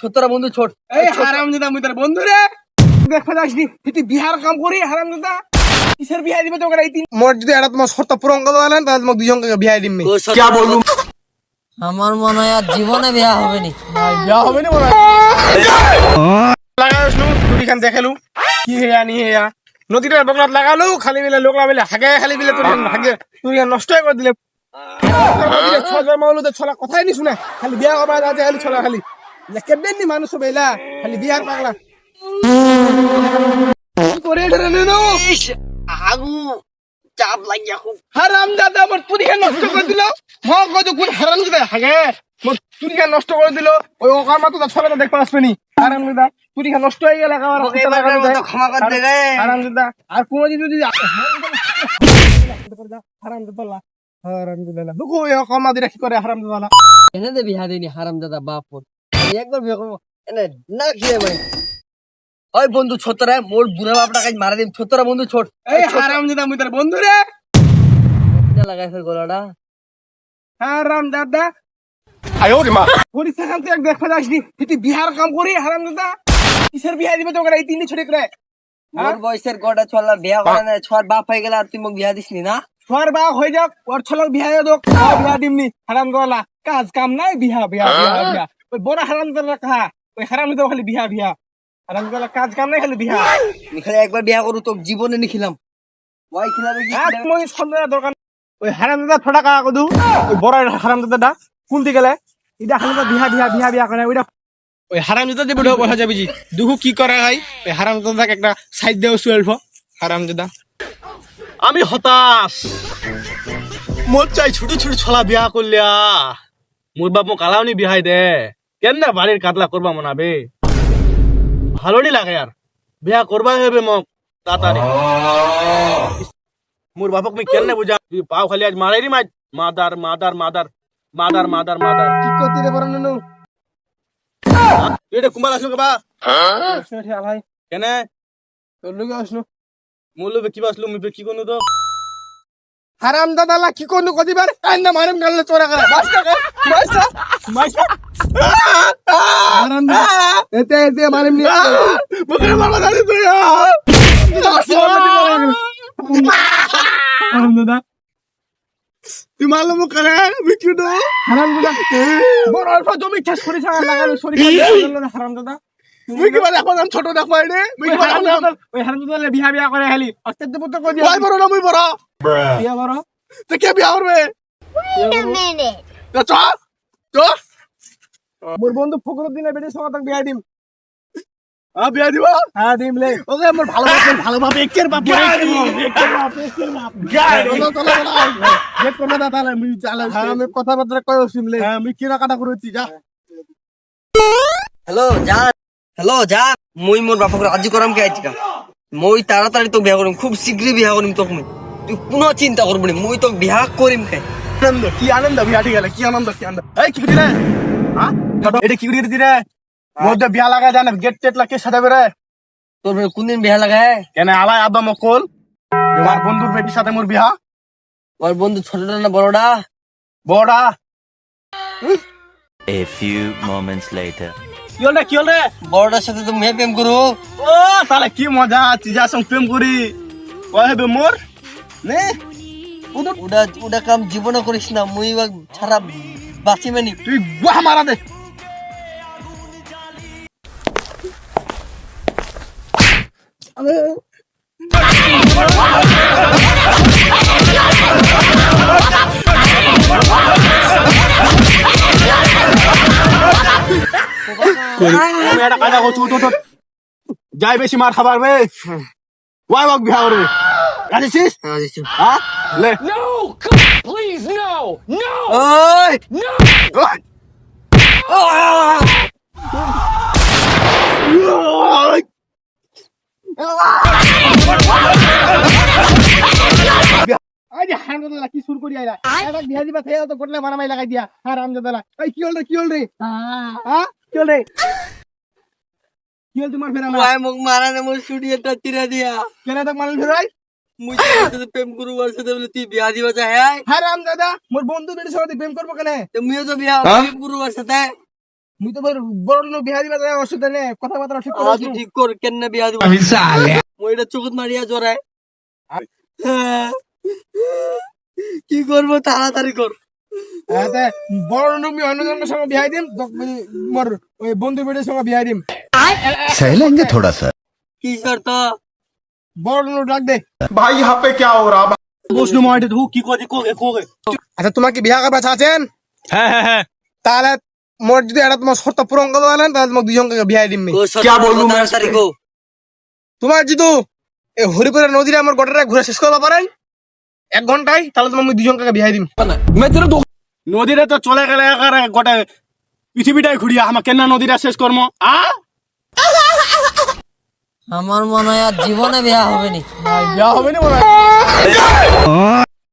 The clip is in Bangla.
ছোটরা বন্ধু ছোট এই হারামজাদা মুই তোর বন্ধু রে দেখা যাসনি তুই বিহার কাম করি হারামজাদা কিসের বিয়া দিবে তোকে এই তিন মোর যদি এটা তোমার শর্ত পূরণ করে দেন তাহলে তোমাকে দুজনকে বিয়া দিমমি কি বলবো আমার মনে হয় আর জীবনে বিয়া হবে নি। বিয়া হবে না মনে লাগাস নু তুই খান দেখালু কি হেয়া নি হেয়া নদীটার বগলাত লাগালু খালি বেলা লোকলা বেলা হাগে খালি বেলা তুই হাগে তুই নষ্ট করে দিলে নদীতে ছজর মাউলু তো ছলা কথাই নি শুনে খালি বিয়া করবা যাতে খালি ছলা খালি কেবেন নি মানুষ বেলা খালি বিয়ার পাগলা করে ধরে নেনো আগু চাপ লাগিয়া খুব হারামজাদা আমার তুরিকে নষ্ট করে দিল মগ কত কোন হারামজাদা হাগে মোর তুরিকে নষ্ট করে দিল ওই ওকার মতো ছলাটা দেখতে আসবেনি হারামজাদা তুরিকে নষ্ট হয়ে গেল আমার ক্ষমা করে দে রে হারামজাদা আর কোন যদি হারামজাদা হারামজাদা দুকো এ কমা দি রাখি করে হারামজাদা এনে দে বিয়া দেনি হারামজাদা বাপর একবার বিয়া করব এনে না খেয়ে ভাই ওই বন্ধু ছোটরা মোর বুড়া বাপটা কাজ মারা দিম ছোটরা বন্ধু ছোট এই হারামজাদা মুই তোর বন্ধু রে এটা লাগাই ফের গলাটা হারামজাদা আয় ওরে মা পরিস্থিতি শান্তি এক দেখা যাসনি তুই বিহার কাম করি হারামজাদা কিসের বিয়া দিবে তোকে এই তিনটি ছোট করে মোর বয়সের গোটা ছলা বিয়া করে না ছর বাপ হয়ে গেল আর তুই মোক বিয়া দিসনি না তোর বা হয়ে যাক ওর ছলক বিয়া দোক বিয়া দিমনি হারামজাদা কাজ কাম নাই বিয়া বিয়া বিয়া বিয়া ওই বড় হারামজাদা রাখা ওই হারামজাদা খালি বিয়া বিয়া হারামজাদা কাজ কাম নাই খালি বিয়া আমি খালি একবার বিয়া করু তো জীবনে নিখিলাম ওই খিলাবে কি এক মই সন্দেহ দরকার ওই হারামজাদা থোড়া কা কদু ওই বড় হারামজাদাটা কোনটি গেলে ইডা খালি বিয়া বিয়া বিয়া বিয়া করে ওইটা ওই হারামজাদা যে বুড়ো বসা যাবি জি দুহু কি করে ভাই ওই হারামজাদাকে একটা সাইড দেও 12 হারামজাদা আমি হতাশ মোর চাই ছোট ছোট ছলা বিয়া করলিয়া মোর বাপ মোক আলাউনি বিহাই দে কেন বাড়ির কাতলা করবা মনাবে ভালোই লাগে আর বিয়া করবাই হবে মোক তাড়াতাড়ি মোর বাপক আমি কেন বুঝা তুই পাও খালি আজ মারাইরি মাছ মাদার মাদার মাদার মাদার মাদার মাদার কি করতে রে বড় ননু এটা কুমার আসলো বা সেটা ভাই কেন তোর লগে আসলো মোর লোকে কি বাসলো মুই কি করনু তো হারামজাদা লা কি কোন কদিবার কান্না মারম গালে তোরা করে বাসটা বাসটা বাসটা হারামজাদা এতে এতে মারম নি মুখে মারবা দাঁড়ি তুই হারামজাদা তুই মারলো মুখ করে বিক্রি তো হারামজাদা বড় অল্প জমি চাষ করে ছাড়া লাগালো সরি হারামজাদা মুই কি মানে এখন ছোট দেখো রে মুই কি মানে ওই হারামজাদা বিয়া বিয়া করে খালি অত্যাধিক পুত্র কই ওই বড় না মুই বড় বিয়া বড় তো কে বিয়া করবে Wait a minute. তো চ চ মোর বন্ধু ফকরুদ্দিনের বেটি সঙ্গে তাকে বিয়া দিম বিয়া দিবা হ্যাঁ দিম লে ওকে আমার ভালোভাবে একের বাপ একের বাপ গেট কোনা দা তালে আমি চালা আমি কথাবার্তা কই ওসিম লে আমি কিনা কাটা করেছি যা হ্যালো জান মুই মোর বাপকে রাজি করাম কে আইছিকা মই তাড়াতাড়ি তো বিয়া করিম খুব শীঘ্রই বিয়া করিম তোকে তুই কোনো চিন্তা করবি না মুই তো বিয়া করিম কে আনন্দ কি আনন্দ বিয়া ঠিক গেলে কি আনন্দ এই কি রে হ্যাঁ এটা কি করে দিরে মধ্যে বিয়া লাগা জানে গেট টেট লাগে সাজাবে রে তোর কোনদিন বিয়া লাগায় কেন আলাই আব্বা মকল আমার বন্ধুর বেটির সাথে মোর বিয়া ওর বন্ধু ছোটটা না বড়টা বড়া A few moments later. কি হল রে বড়টার সাথে তো মেয়ে প্রেম করো ও তাহলে কি মজা চিজা সঙ্গ প্রেম করি কয় হবে মোর নে ওটা কাম জীবনে করিস না মুই ছাড়া বাঁচি মানি তুই গুয়া মারা দে আমি একটা কাজা করছি তো যাই বেশি মার খাবার বে ওয়াই ওয়াক বিহা করবে রাজিছিস হ্যাঁ লে ওই ওই। ওই। আরে হারামজাদা কি শুরু করি আইলা এটা বিয়া দিবা থেকে তো গটলে মারামাই লাগাই দিয়া হারামজাদা এই কি হল রে হ্যাঁ কি হল রে কি হল তোমার ফেরা ওই মুখ মারা না মুই সুডিয়েটা তিরা দিয়া কেন তক মারল ফেরাই মুই তোর সাথে প্রেম করু আর সাথে বলে তুই বিয়া দিবা চাই হারামজাদা মোর বন্ধু বেটি সঙ্গে প্রেম করবো কেন তো মুইও তো বিয়া প্রেম করু আর সাথে মুই তো বড় লোক বিয়া দিবা যায় অসুবিধা নেই কথাবার্তা ঠিক করে আজ ঠিক কর কেন বিয়া দিব মই এটা চোখত মারিয়া জরায় কি করবো তাড়াতাড়ি কর এতে বড় লোক আমি অন্যজনের সঙ্গে বিয়া দিম মোর ওই বন্ধু বেটের সঙ্গে বিয়া দিম सहलेंगे थोड़ा सा। কি শর্ত বড় লোক ডাক দে বসনু মাইতে ধু কি করে কোগে কোগে আচ্ছা তোমাকে বিয়া করবা চাচ্ছেন হ্যাঁ হ্যাঁ হ্যাঁ তাহলে মোর যদি এটা তোমার শর্ত পূরণ করতে পারেন তাহলে তোমাকে দুজনকে বিয়া দিম ও কি বলবো তাড়াতাড়ি কো তোমার যদি এই হরিপুরের নদীরে আমার গোটাটা ঘুরে শেষ করতে পারেন 1 ঘন্টায় তাহলে তোমার দুজনকে বিয়া দিম নদীরে তো চলে গেলে একারে গোটে পৃথিবীটাই ঘুরিয়া আমার কেন নদীটা শেষ কর্ম আমার মনে হয় আর জীবনে বিয়া হবে নি বিয়া হবে না মনে হয়